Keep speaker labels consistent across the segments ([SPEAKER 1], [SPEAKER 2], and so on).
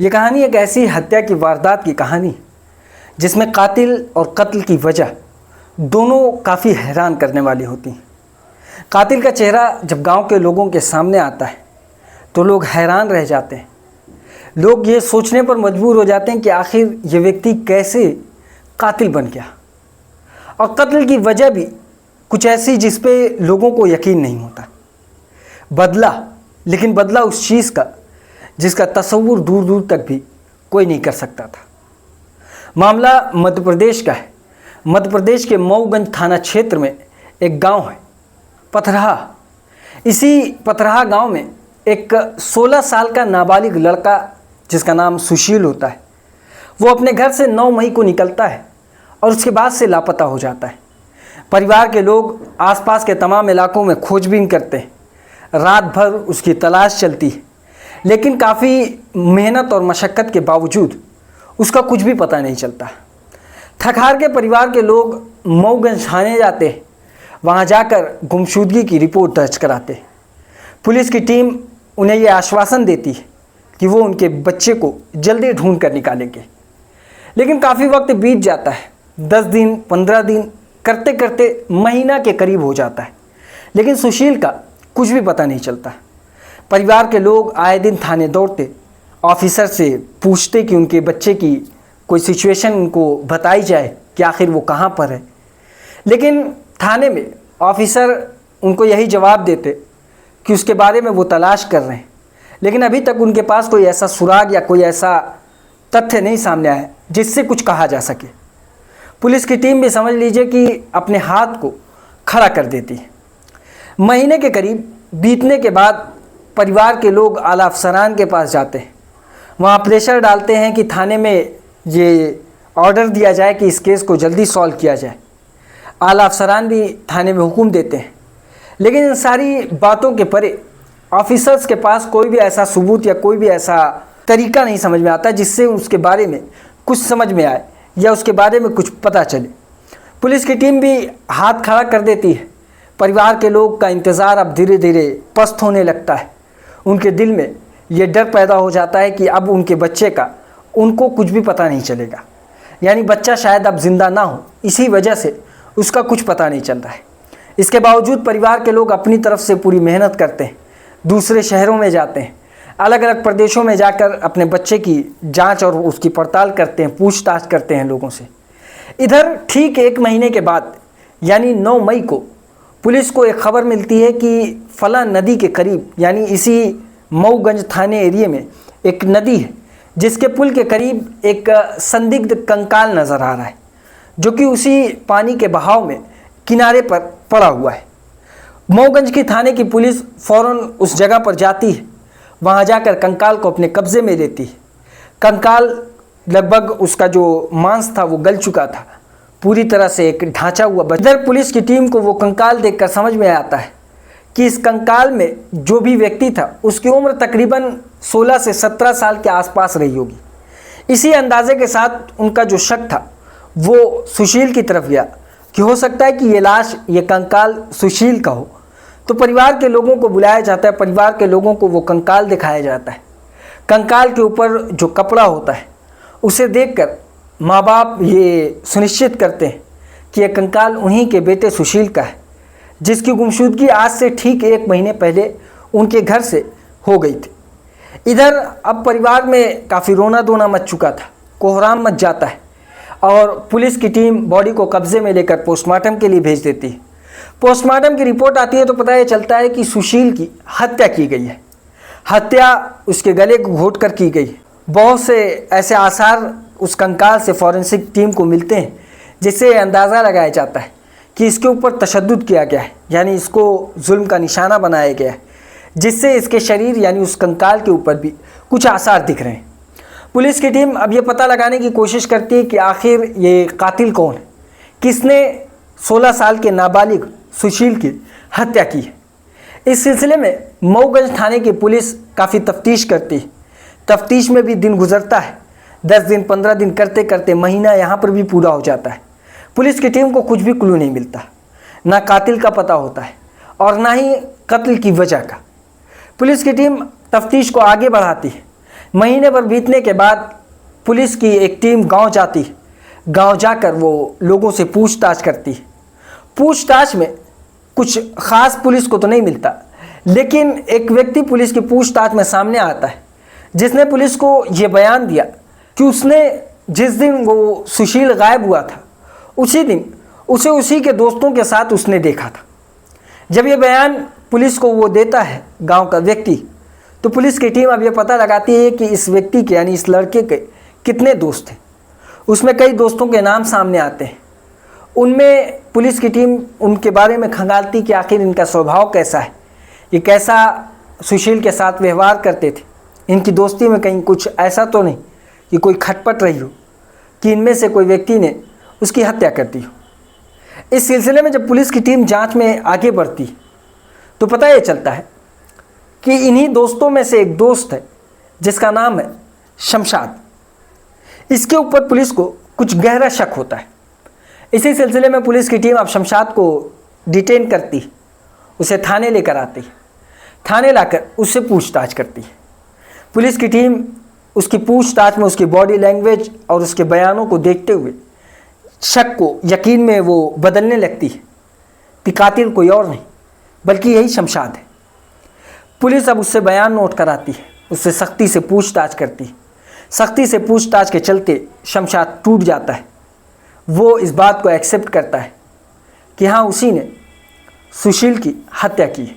[SPEAKER 1] ये कहानी एक ऐसी हत्या की वारदात की कहानी जिसमें कातिल और कत्ल की वजह दोनों काफ़ी हैरान करने वाली होती हैं। कातिल का चेहरा जब गांव के लोगों के सामने आता है तो लोग हैरान रह जाते हैं। लोग ये सोचने पर मजबूर हो जाते हैं कि आखिर ये व्यक्ति कैसे कातिल बन गया, और कत्ल की वजह भी कुछ ऐसी जिस पे लोगों को यकीन नहीं होता। बदला, लेकिन बदला उस चीज़ का जिसका तस्वुर दूर दूर तक भी कोई नहीं कर सकता था। मामला मध्य प्रदेश का है। मध्य प्रदेश के मऊगंज थाना क्षेत्र में एक गांव है पथरहा। इसी पथरहा गांव में एक 16 साल का नाबालिग लड़का जिसका नाम सुशील होता है, वो अपने घर से 9 मई को निकलता है और उसके बाद से लापता हो जाता है। परिवार के लोग आसपास के तमाम इलाकों में खोजबीन करते हैं। रात भर उसकी तलाश चलती है, लेकिन काफ़ी मेहनत और मशक्क़त के बावजूद उसका कुछ भी पता नहीं चलता। थक हार के परिवार के लोग मऊगंज थाने जाते हैं। वहाँ जाकर गुमशुदगी की रिपोर्ट दर्ज कराते हैं। पुलिस की टीम उन्हें यह आश्वासन देती है कि वो उनके बच्चे को जल्दी ढूंढ कर निकालेंगे, लेकिन काफ़ी वक्त बीत जाता है। 10 दिन 15 दिन करते करते महीना के करीब हो जाता है, लेकिन सुशील का कुछ भी पता नहीं चलता। परिवार के लोग आए दिन थाने दौड़ते, ऑफिसर से पूछते कि उनके बच्चे की कोई सिचुएशन उनको बताई जाए कि आखिर वो कहाँ पर है, लेकिन थाने में ऑफिसर उनको यही जवाब देते कि उसके बारे में वो तलाश कर रहे हैं, लेकिन अभी तक उनके पास कोई ऐसा सुराग या कोई ऐसा तथ्य नहीं सामने आया जिससे कुछ कहा जा सके। पुलिस की टीम भी समझ लीजिए कि अपने हाथ को खड़ा कर देती है। महीने के करीब बीतने के बाद परिवार के लोग आला अफसरान के पास जाते हैं। वहाँ प्रेशर डालते हैं कि थाने में ये ऑर्डर दिया जाए कि इस केस को जल्दी सॉल्व किया जाए। आला अफसरान भी थाने में हुक्म देते हैं, लेकिन इन सारी बातों के परे ऑफिसर्स के पास कोई भी ऐसा सबूत या कोई भी ऐसा तरीका नहीं समझ में आता जिससे उसके बारे में कुछ समझ में आए या उसके बारे में कुछ पता चले। पुलिस की टीम भी हाथ खड़ा कर देती है। परिवार के लोग का इंतज़ार अब धीरे धीरे पस्त होने लगता है। उनके दिल में ये डर पैदा हो जाता है कि अब उनके बच्चे का उनको कुछ भी पता नहीं चलेगा, यानी बच्चा शायद अब जिंदा ना हो, इसी वजह से उसका कुछ पता नहीं चल रहा है। इसके बावजूद परिवार के लोग अपनी तरफ से पूरी मेहनत करते हैं, दूसरे शहरों में जाते हैं, अलग अलग प्रदेशों में जाकर अपने बच्चे की जांच और उसकी पड़ताल करते हैं, पूछताछ करते हैं लोगों से। इधर ठीक 1 महीने के बाद यानी 9 मई को पुलिस को एक खबर मिलती है कि फला नदी के करीब, यानी इसी मऊगंज थाने एरिया में एक नदी है जिसके पुल के करीब एक संदिग्ध कंकाल नज़र आ रहा है, जो कि उसी पानी के बहाव में किनारे पर पड़ा हुआ है। मऊगंज की थाने की पुलिस फ़ौरन उस जगह पर जाती है। वहाँ जाकर कंकाल को अपने कब्ज़े में लेती है। कंकाल लगभग उसका जो मांस था वो गल चुका था, पूरी तरह से एक ढांचा हुआ। इधर पुलिस की टीम को वो कंकाल देखकर समझ में आता है कि इस कंकाल में जो भी व्यक्ति था उसकी उम्र तकरीबन 16 से 17 साल के आसपास रही होगी। इसी अंदाजे के साथ उनका जो शक था वो सुशील की तरफ गया कि हो सकता है कि ये लाश, ये कंकाल सुशील का हो। तो परिवार के लोगों को बुलाया जाता है, परिवार के लोगों को वो कंकाल दिखाया जाता है। कंकाल के ऊपर जो कपड़ा होता है उसे देखकर माँ बाप ये सुनिश्चित करते हैं कि यह कंकाल उन्हीं के बेटे सुशील का है, जिसकी गुमशुदगी आज से ठीक 1 महीने पहले उनके घर से हो गई थी। इधर अब परिवार में काफ़ी रोना धोना मच चुका था, कोहराम मच जाता है और पुलिस की टीम बॉडी को कब्जे में लेकर पोस्टमार्टम के लिए भेज देती है। पोस्टमार्टम की रिपोर्ट आती है तो पता ये चलता है कि सुशील की हत्या की गई है। हत्या उसके गले को घोंट कर की गई है। बहुत से ऐसे आसार उस कंकाल से फॉरेंसिक टीम को मिलते हैं जिससे अंदाज़ा लगाया जाता है कि इसके ऊपर तशद्दुद किया गया है, यानी इसको जुल्म का निशाना बनाया गया है, जिससे इसके शरीर यानी उस कंकाल के ऊपर भी कुछ आसार दिख रहे हैं। पुलिस की टीम अब ये पता लगाने की कोशिश करती है कि आखिर ये कातिल कौन है, किसने 16 साल के नाबालिग सुशील की हत्या की है। इस सिलसिले में मऊगंज थाने की पुलिस काफ़ी तफ्तीश करती है। तफ्तीश में भी दिन गुजरता है। 10 दिन 15 दिन करते करते महीना यहाँ पर भी पूरा हो जाता है। पुलिस की टीम को कुछ भी क्लू नहीं मिलता, ना कातिल का पता होता है और ना ही कत्ल की वजह का। पुलिस की टीम तफ्तीश को आगे बढ़ाती है, महीने भर बीतने के बाद पुलिस की एक टीम गांव जाती है। गांव जाकर वो लोगों से पूछताछ करती है। पूछताछ में कुछ ख़ास पुलिस को तो नहीं मिलता, लेकिन एक व्यक्ति पुलिस की पूछताछ में सामने आता है, जिसने पुलिस को ये बयान दिया कि उसने जिस दिन वो सुशील गायब हुआ था उसी दिन उसे उसी के दोस्तों के साथ उसने देखा था। जब ये बयान पुलिस को वो देता है गांव का व्यक्ति, तो पुलिस की टीम अब ये पता लगाती है कि इस व्यक्ति के यानी इस लड़के के कितने दोस्त थे। उसमें कई दोस्तों के नाम सामने आते हैं। उनमें पुलिस की टीम उनके बारे में खंगालती कि आखिर इनका स्वभाव कैसा है, ये कैसा सुशील के साथ व्यवहार करते थे, इनकी दोस्ती में कहीं कुछ ऐसा तो नहीं कि कोई खटपट रही हो कि इनमें से कोई व्यक्ति ने उसकी हत्या कर दी हो। इस सिलसिले में जब पुलिस की टीम जांच में आगे बढ़ती तो पता ये चलता है कि इन्हीं दोस्तों में से एक दोस्त है जिसका नाम है शमशाद। इसके ऊपर पुलिस को कुछ गहरा शक होता है। इसी सिलसिले में पुलिस की टीम अब शमशाद को डिटेन करती, उसे थाने लेकर आती है। थाने लाकर उससे पूछताछ करती है। पुलिस की टीम उसकी पूछताछ में उसकी बॉडी लैंग्वेज और उसके बयानों को देखते हुए शक को यकीन में वो बदलने लगती है कि कातिल कोई और नहीं बल्कि यही शमशाद है। पुलिस अब उससे बयान नोट कराती है, उससे सख्ती से पूछताछ करती है। सख्ती से पूछताछ के चलते शमशाद टूट जाता है। वो इस बात को एक्सेप्ट करता है कि हाँ, उसी ने सुशील की हत्या की है।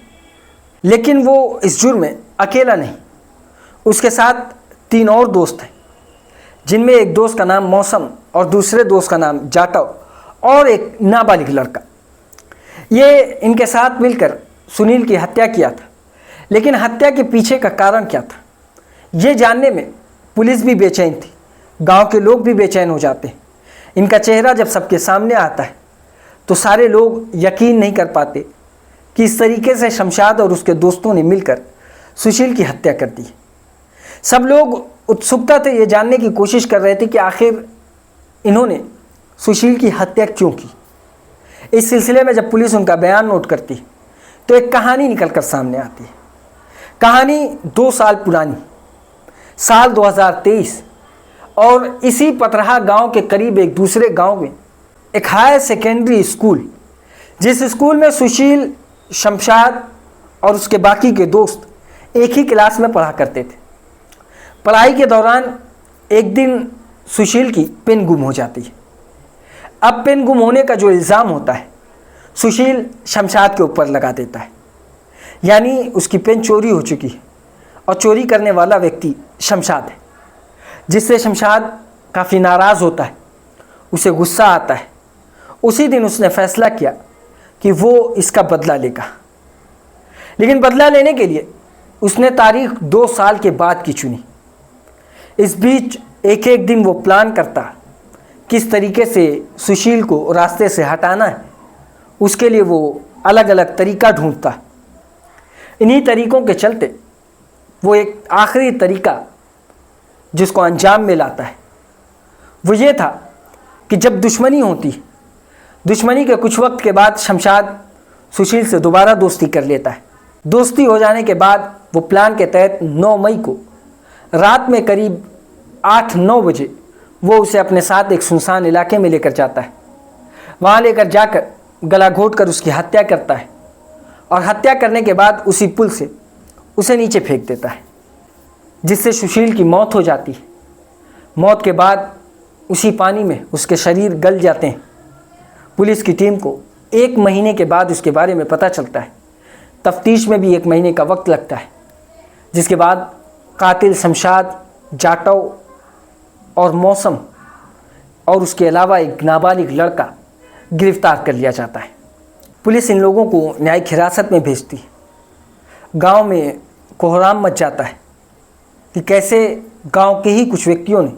[SPEAKER 1] लेकिन वो इस जुर्म में अकेला नहीं, उसके साथ 3 और दोस्त हैं, जिनमें एक दोस्त का नाम मौसम और दूसरे दोस्त का नाम जाटव और एक नाबालिग लड़का। ये इनके साथ मिलकर सुनील की हत्या किया था। लेकिन हत्या के पीछे का कारण क्या था, ये जानने में पुलिस भी बेचैन थी, गांव के लोग भी बेचैन हो जाते हैं। इनका चेहरा जब सबके सामने आता है तो सारे लोग यकीन नहीं कर पाते कि इस तरीके से शमशाद और उसके दोस्तों ने मिलकर सुशील की हत्या कर दी। सब लोग उत्सुकता से ये जानने की कोशिश कर रहे थे कि आखिर इन्होंने सुशील की हत्या क्यों की। इस सिलसिले में जब पुलिस उनका बयान नोट करती तो एक कहानी निकलकर सामने आती है। कहानी 2 साल पुरानी, साल 2023, और इसी पतरहा गांव के करीब एक दूसरे गांव में एक हायर सेकेंडरी स्कूल, जिस स्कूल में सुशील, शमशाद और उसके बाकी के दोस्त एक ही क्लास में पढ़ा करते थे। पढ़ाई के दौरान एक दिन सुशील की पेन गुम हो जाती है। अब पेन गुम होने का जो इल्ज़ाम होता है सुशील शमशाद के ऊपर लगा देता है, यानी उसकी पेन चोरी हो चुकी है और चोरी करने वाला व्यक्ति शमशाद है, जिससे शमशाद काफ़ी नाराज़ होता है, उसे गुस्सा आता है। उसी दिन उसने फैसला किया कि वो इसका बदला लेगा। लेकिन बदला लेने के लिए उसने तारीख 2 साल के बाद की चुनी। इस बीच एक एक दिन वो प्लान करता किस तरीके से सुशील को रास्ते से हटाना है, उसके लिए वो अलग अलग तरीका ढूंढता। इन्हीं तरीक़ों के चलते वो एक आखिरी तरीका जिसको अंजाम में लाता है, वो ये था कि जब दुश्मनी होती, दुश्मनी के कुछ वक्त के बाद शमशाद सुशील से दोबारा दोस्ती कर लेता है। दोस्ती हो जाने के बाद वो प्लान के तहत 9 मई को रात में करीब 8-9 बजे वो उसे अपने साथ एक सुनसान इलाके में लेकर जाता है। वहाँ लेकर जाकर गला घोट कर उसकी हत्या करता है और हत्या करने के बाद उसी पुल से उसे नीचे फेंक देता है, जिससे सुशील की मौत हो जाती है। मौत के बाद उसी पानी में उसके शरीर गल जाते हैं। पुलिस की टीम को 1 महीने के बाद उसके बारे में पता चलता है। तफ्तीश में भी 1 महीने का वक्त लगता है, जिसके बाद कातिल शमशाद, जाटव और मौसम और उसके अलावा एक नाबालिग लड़का गिरफ्तार कर लिया जाता है। पुलिस इन लोगों को न्यायिक हिरासत में भेजती है। गांव में कोहराम मच जाता है कि कैसे गांव के ही कुछ व्यक्तियों ने,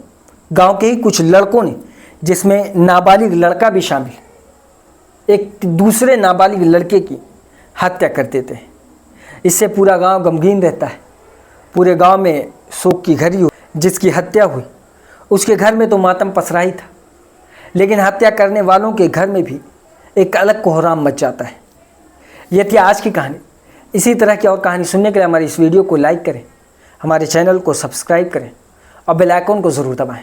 [SPEAKER 1] गांव के ही कुछ लड़कों ने, जिसमें नाबालिग लड़का भी शामिल, एक दूसरे नाबालिग लड़के की हत्या कर देते हैं। इससे पूरा गांव गमगीन रहता है। पूरे गांव में शोक की घड़ी हुई। जिसकी हत्या हुई उसके घर में तो मातम पसरा ही था, लेकिन हत्या करने वालों के घर में भी एक अलग कोहराम मच जाता है। यह थी आज की कहानी। इसी तरह की और कहानी सुनने के लिए हमारी इस वीडियो को लाइक करें, हमारे चैनल को सब्सक्राइब करें और बेल आइकन को ज़रूर दबाएं।